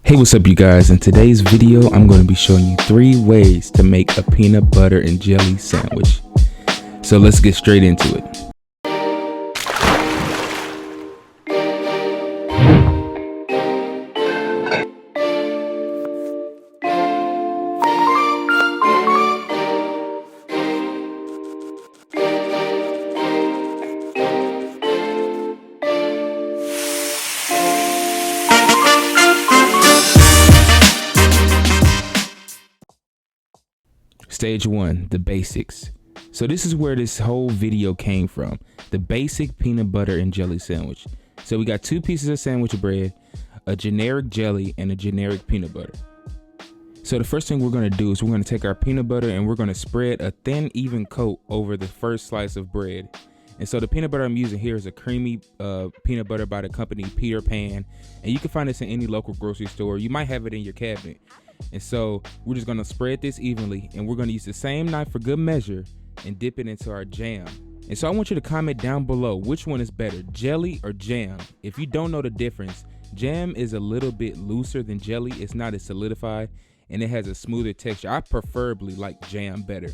Hey, what's up you guys? In today's video, I'm going to be showing you 3 ways to make a peanut butter and jelly sandwich. So let's get straight into it. Stage 1, the basics. So this is where this whole video came from, the basic peanut butter and jelly sandwich. So we got 2 pieces of sandwich bread, a generic jelly, and a generic peanut butter. So the first thing we're going to do is we're going to take our peanut butter and we're going to spread a thin, even coat over the first slice of bread. And so the peanut butter I'm using here is a creamy peanut butter by the company Peter Pan. And you can find this in any local grocery store. You might have it in your cabinet. And so we're just gonna spread this evenly, and we're gonna use the same knife for good measure and dip it into our jam. And so I want you to comment down below which one is better, jelly or jam. If you don't know the difference, jam is a little bit looser than jelly. It's not as solidified and it has a smoother texture. I preferably like jam better,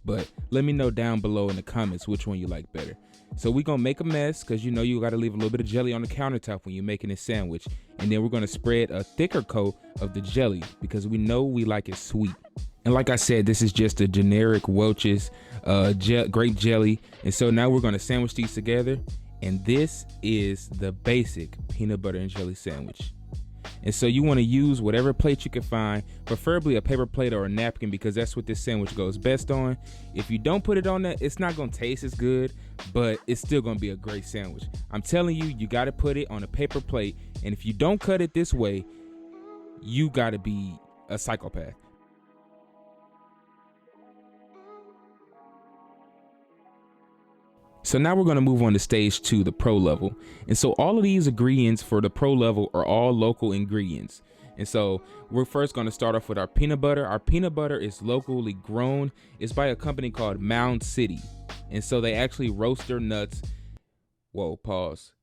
but let me know down below in the comments which one you like better. So we're gonna make a mess because you know you gotta leave a little bit of jelly on the countertop when you're making a sandwich. And then we're gonna spread a thicker coat of the jelly because we know we like it sweet. And like I said, this is just a generic Welch's grape jelly. And so now we're gonna sandwich these together. And this is the basic peanut butter and jelly sandwich. And so you want to use whatever plate you can find, preferably a paper plate or a napkin, because that's what this sandwich goes best on. If you don't put it on that, it's not going to taste as good, but it's still going to be a great sandwich. I'm telling you, you got to put it on a paper plate. And if you don't cut it this way, you got to be a psychopath. So now we're going to move on to stage 2, the pro level. And so all of these ingredients for the pro level are all local ingredients. And so we're first going to start off with our peanut butter. Our peanut butter is locally grown. It's by a company called Mound City. And so they actually roast their nuts. Whoa, pause.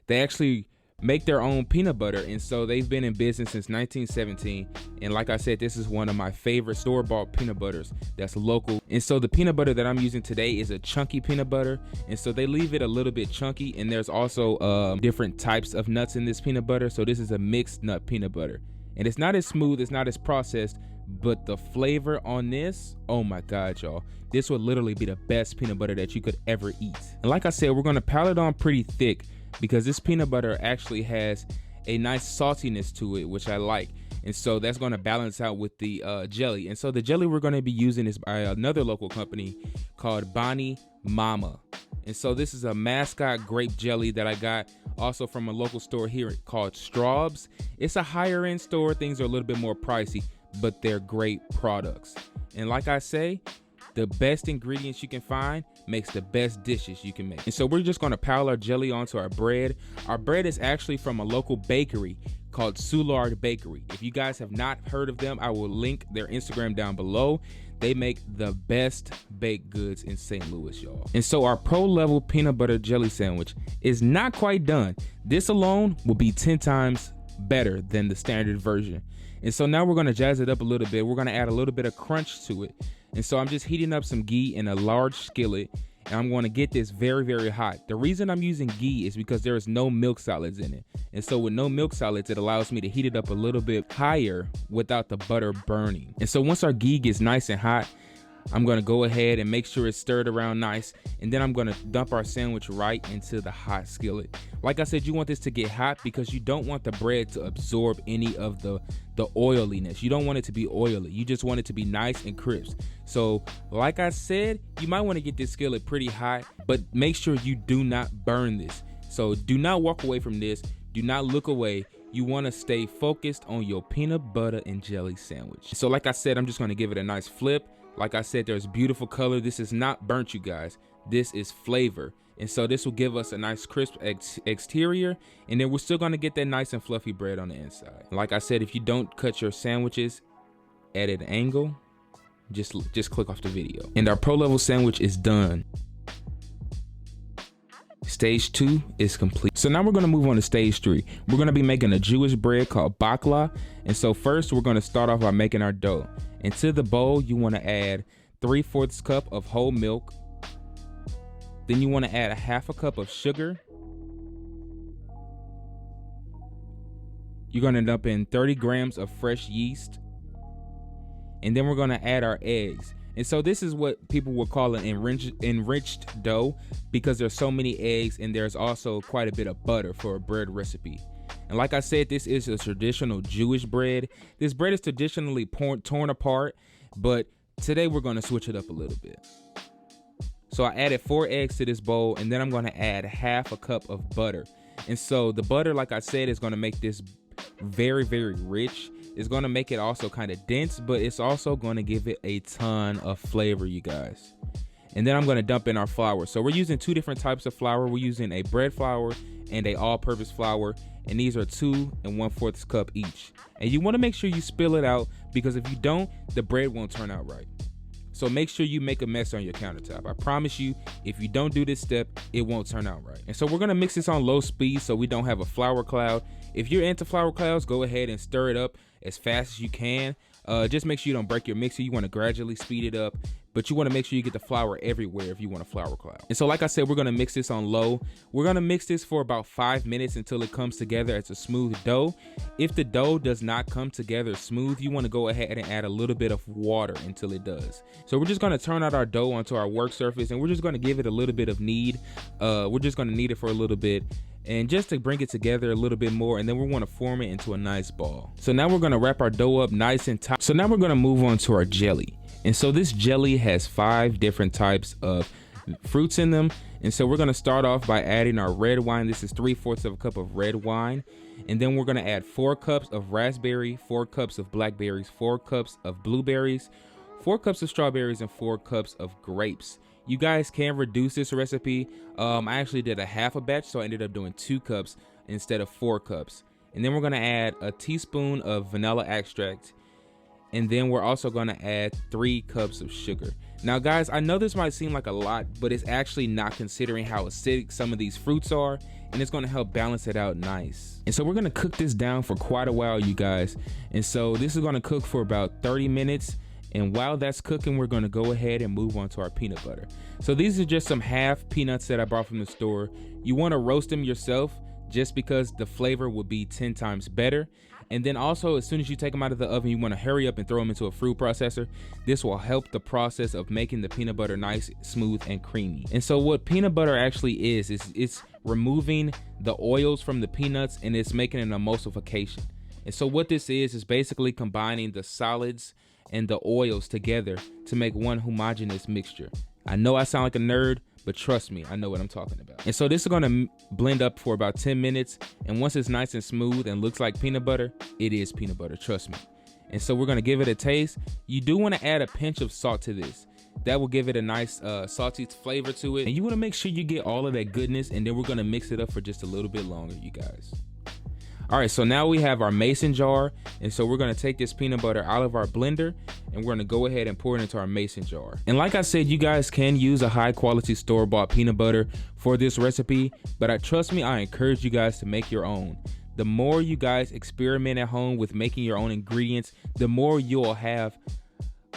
They actually make their own peanut butter. And so they've been in business since 1917. And like I said, this is one of my favorite store-bought peanut butters that's local. And so the peanut butter that I'm using today is a chunky peanut butter. And so they leave it a little bit chunky. And there's also different types of nuts in this peanut butter. So this is a mixed nut peanut butter. And it's not as smooth, it's not as processed, but the flavor on this, oh my God, y'all. This would literally be the best peanut butter that you could ever eat. And like I said, we're gonna pile it on pretty thick because this peanut butter actually has a nice saltiness to it, which I like. And so that's going to balance out with the jelly. And so the jelly we're going to be using is by another local company called Bonnie Mama. And so this is a mascot grape jelly that I got also from a local store here called Straub's. It's a higher end store. Things are a little bit more pricey, but they're great products. And like I say, the best ingredients you can find makes the best dishes you can make. And so we're just going to pile our jelly onto our bread. Our bread is actually from a local bakery called Soulard Bakery. If you guys have not heard of them, I will link their Instagram down below. They make the best baked goods in St. Louis, y'all. And so our pro level peanut butter jelly sandwich is not quite done. This alone will be 10 times better than the standard version. And so now we're going to jazz it up a little bit. We're going to add a little bit of crunch to it. And so I'm just heating up some ghee in a large skillet, and I'm going to get this very, very hot. The reason I'm using ghee is because there is no milk solids in it. And so with no milk solids, it allows me to heat it up a little bit higher without the butter burning. And so once our ghee gets nice and hot, I'm going to go ahead and make sure it's stirred around nice. And then I'm going to dump our sandwich right into the hot skillet. Like I said, you want this to get hot because you don't want the bread to absorb any of the oiliness. You don't want it to be oily. You just want it to be nice and crisp. So like I said, you might want to get this skillet pretty hot, but make sure you do not burn this. So do not walk away from this. Do not look away. You want to stay focused on your peanut butter and jelly sandwich. So like I said, I'm just going to give it a nice flip. Like I said, there's beautiful color. This is not burnt, you guys. This is flavor. And so this will give us a nice crisp exterior. And then we're still going to get that nice and fluffy bread on the inside. Like I said, if you don't cut your sandwiches at an angle, just click off the video. And our pro level sandwich is done. Stage 2 is complete. So now we're gonna move on to stage 3. We're gonna be making a Jewish bread called bakla. And so first we're gonna start off by making our dough. Into the bowl, you wanna add 3/4 cup of whole milk. Then you wanna add a 1/2 cup of sugar. You're gonna dump in 30 grams of fresh yeast. And then we're gonna add our eggs. And so this is what people would call an enriched dough, because there's so many eggs and there's also quite a bit of butter for a bread recipe. And like I said, this is a traditional Jewish bread. This bread is traditionally torn apart, but today we're gonna switch it up a little bit. So I added 4 eggs to this bowl, and then I'm gonna add 1/2 cup of butter. And so the butter, like I said, is gonna make this very, very rich. It's going to make it also kind of dense, but it's also going to give it a ton of flavor, you guys. And then I'm going to dump in our flour. So we're using 2 different types of flour. We're using a bread flour and a all-purpose flour, and these are 2 1/4 cup each. And you want to make sure you spill it out, because if you don't, the bread won't turn out right. So make sure you make a mess on your countertop. I promise you, if you don't do this step, it won't turn out right. And so we're gonna mix this on low speed so we don't have a flour cloud. If you're into flour clouds, go ahead and stir it up as fast as you can. Just make sure you don't break your mixer. You wanna gradually speed it up, but you wanna make sure you get the flour everywhere if you want a flour cloud. And so like I said, we're gonna mix this on low. We're gonna mix this for about 5 minutes until it comes together as a smooth dough. If the dough does not come together smooth, you wanna go ahead and add a little bit of water until it does. So we're just gonna turn out our dough onto our work surface, and we're just gonna give it a little bit of knead. We're just gonna knead it for a little bit, and just to bring it together a little bit more, and then we want to form it into a nice ball. So now we're going to wrap our dough up nice and tight. So now we're going to move on to our jelly. And so this jelly has 5 different types of fruits in them. And so we're going to start off by adding our red wine. This is 3/4 cup of red wine. And then we're going to add 4 cups of raspberry, 4 cups of blackberries, 4 cups of blueberries, 4 cups of strawberries, and 4 cups of grapes. You guys can reduce this recipe. I actually did a 1/2 batch, so I ended up doing 2 cups instead of 4 cups. And then we're gonna add a teaspoon of vanilla extract. And then we're also gonna add 3 cups of sugar. Now guys, I know this might seem like a lot, but it's actually not, considering how acidic some of these fruits are, and it's gonna help balance it out nice. And so we're gonna cook this down for quite a while, you guys. And so this is gonna cook for about 30 minutes. And while that's cooking, we're gonna go ahead and move on to our peanut butter. So these are just some half peanuts that I brought from the store. You wanna roast them yourself, just because the flavor will be 10 times better. And then also, as soon as you take them out of the oven, you wanna hurry up and throw them into a food processor. This will help the process of making the peanut butter nice, smooth, and creamy. And so what peanut butter actually is it's removing the oils from the peanuts, and it's making an emulsification. And so what this is basically combining the solids and the oils together to make one homogeneous mixture. I know I sound like a nerd, but trust me, I know what I'm talking about. And so this is gonna blend up for about 10 minutes. And once it's nice and smooth and looks like peanut butter, it is peanut butter, trust me. And so we're gonna give it a taste. You do wanna add a pinch of salt to this. That will give it a nice salty flavor to it. And you wanna make sure you get all of that goodness, and then we're gonna mix it up for just a little bit longer, you guys. All right, so now we have our mason jar, and so we're gonna take this peanut butter out of our blender, and we're gonna go ahead and pour it into our mason jar. And like I said, you guys can use a high quality store-bought peanut butter for this recipe, but trust me, I encourage you guys to make your own. The more you guys experiment at home with making your own ingredients, the more you'll have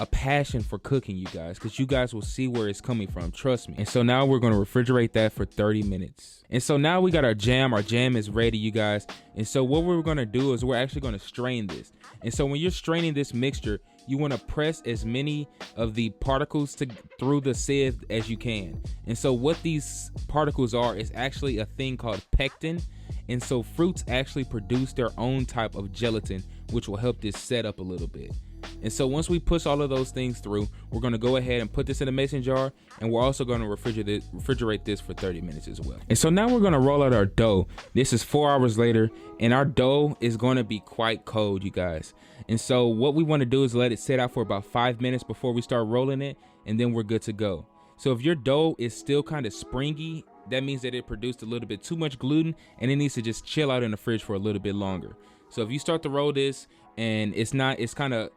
a passion for cooking, you guys, because you guys will see where it's coming from, trust me. And so now we're going to refrigerate that for 30 minutes. And so now we got our jam is ready, you guys. And so what we're going to do is we're actually going to strain this. And so when you're straining this mixture, you want to press as many of the particles through the sieve as you can. And so what these particles are is actually a thing called pectin. And so fruits actually produce their own type of gelatin, which will help this set up a little bit. And so once we push all of those things through, we're going to go ahead and put this in a mason jar, and we're also going to refrigerate this for 30 minutes as well. And so now we're going to roll out our dough. This is 4 hours later, and our dough is going to be quite cold, you guys. And so what we want to do is let it sit out for about 5 minutes before we start rolling it, and then we're good to go. So if your dough is still kind of springy, that means that it produced a little bit too much gluten, and it needs to just chill out in the fridge for a little bit longer. So if you start to roll this and it's kind of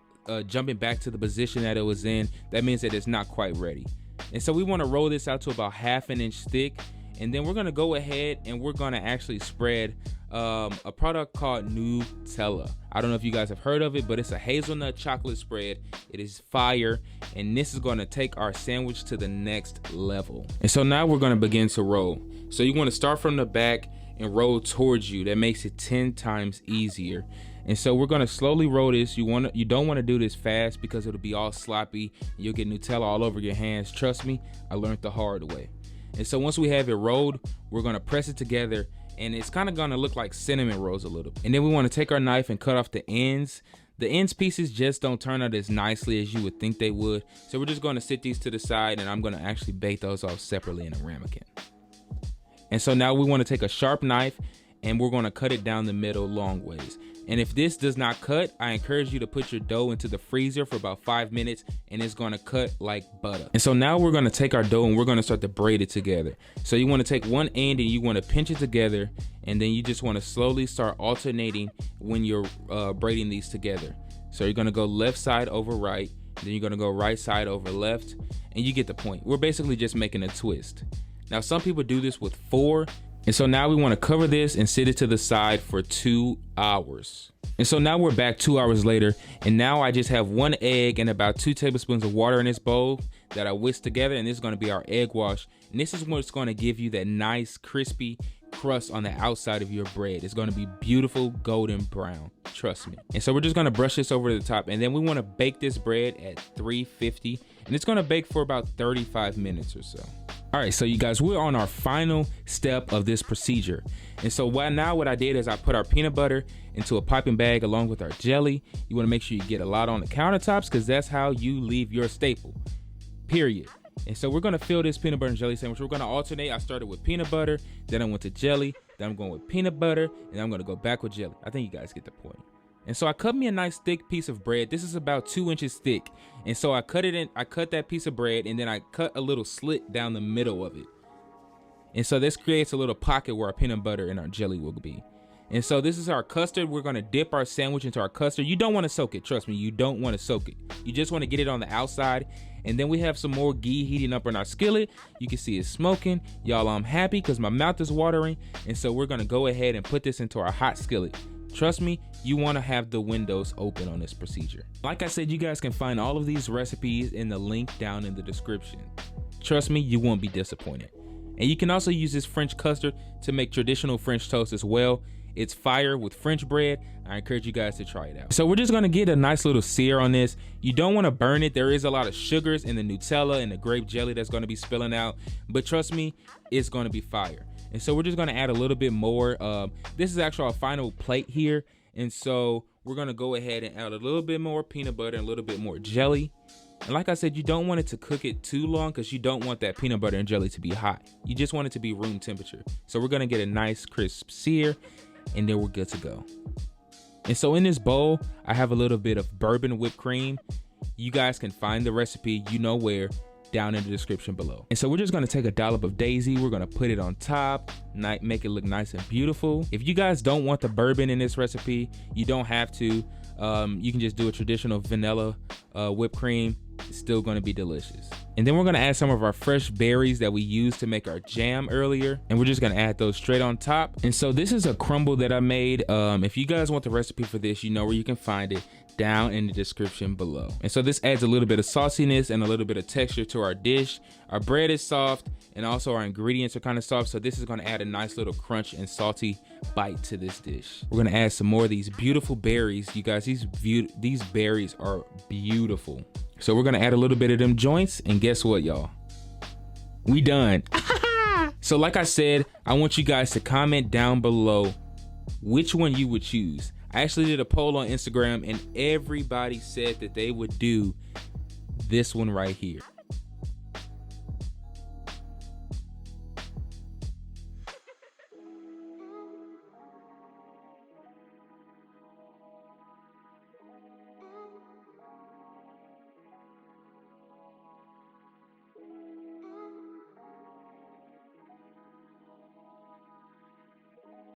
jumping back to the position that it was in, that means that it's not quite ready. And so we want to roll this out to about 1/2 inch thick, And then we're gonna go ahead and we're gonna actually spread a product called Nutella. I don't know if you guys have heard of it, but it's a hazelnut chocolate spread. It is fire, and this is gonna take our sandwich to the next level. And so now we're gonna begin to roll. So you wanna start from the back and roll towards you. That makes it 10 times easier. And so we're gonna slowly roll this. You don't wanna do this fast because it'll be all sloppy. You'll get Nutella all over your hands. Trust me, I learned the hard way. And so once we have it rolled, we're gonna press it together, and it's kind of gonna look like cinnamon rolls a little. And then we wanna take our knife and cut off the ends. The ends pieces just don't turn out as nicely as you would think they would. So we're just gonna sit these to the side, and I'm gonna actually bake those off separately in a ramekin. And so now we wanna take a sharp knife, and we're gonna cut it down the middle long ways. And if this does not cut, I encourage you to put your dough into the freezer for about 5 minutes, and it's gonna cut like butter. And so now we're gonna take our dough and we're gonna start to braid it together. So you wanna take one end and you wanna pinch it together, and then you just wanna slowly start alternating when you're braiding these together. So you're gonna go left side over right, then you're gonna go right side over left, and you get the point. We're basically just making a twist. Now some people do this with 4. And so now we want to cover this and sit it to the side for 2 hours. And so now we're back 2 hours later, and now I just have 1 egg and about 2 tablespoons of water in this bowl that I whisked together, and this is going to be our egg wash. And this is what's going to give you that nice crispy crust on the outside of your bread. It's going to be beautiful golden brown, trust me. And so we're just going to brush this over the top, and then we want to bake this bread at 350, and it's going to bake for about 35 minutes or so. All right, so you guys, we're on our final step of this procedure. And so what I did is I put our peanut butter into a piping bag along with our jelly. You wanna make sure you get a lot on the countertops because that's how you leave your staple, period. And so we're gonna fill this peanut butter and jelly sandwich. We're gonna alternate. I started with peanut butter, then I went to jelly, then I'm going with peanut butter, and I'm gonna go back with jelly. I think you guys get the point. And so I cut me a nice thick piece of bread. This is about 2 inches thick. And so I cut that piece of bread, and then I cut a little slit down the middle of it. And so this creates a little pocket where our peanut butter and our jelly will be. And so this is our custard. We're gonna dip our sandwich into our custard. You don't wanna soak it, trust me, you don't wanna soak it. You just wanna get it on the outside. And then we have some more ghee heating up in our skillet. You can see it smoking. Y'all, I'm happy because my mouth is watering. And so we're gonna go ahead and put this into our hot skillet. Trust me, you want to have the windows open on this procedure. Like I said, you guys can find all of these recipes in the link down in the description. Trust me, you won't be disappointed. And you can also use this French custard to make traditional French toast as well. It's fire with French bread. I encourage you guys to try it out. So we're just gonna get a nice little sear on this. You don't wanna burn it. There is a lot of sugars in the Nutella and the grape jelly that's gonna be spilling out. But trust me, it's gonna be fire. And so we're just gonna add a little bit more. This is actually our final plate here. And so we're gonna go ahead and add a little bit more peanut butter and a little bit more jelly. And like I said, you don't want it to cook it too long because you don't want that peanut butter and jelly to be hot. You just want it to be room temperature. So we're gonna get a nice crisp sear, and then we're good to go. And so in this bowl, I have a little bit of bourbon whipped cream. You guys can find the recipe, you know where, down in the description below. And so we're just gonna take a dollop of Daisy. We're gonna put it on top, make it look nice and beautiful. If you guys don't want the bourbon in this recipe, you don't have to. You can just do a traditional vanilla whipped cream. It's still gonna be delicious. And then we're gonna add some of our fresh berries that we used to make our jam earlier. And we're just gonna add those straight on top. And so this is a crumble that I made. If you guys want the recipe for this, you know where you can find it, down in the description below. And so this adds a little bit of sauciness and a little bit of texture to our dish. Our bread is soft, and also our ingredients are kind of soft. So this is gonna add a nice little crunch and salty bite to this dish. We're gonna add some more of these beautiful berries. You guys, these berries are beautiful. So we're gonna add a little bit of them joints, and guess what, y'all? We done. So like I said, I want you guys to comment down below which one you would choose. I actually did a poll on Instagram, and everybody said that they would do this one right here.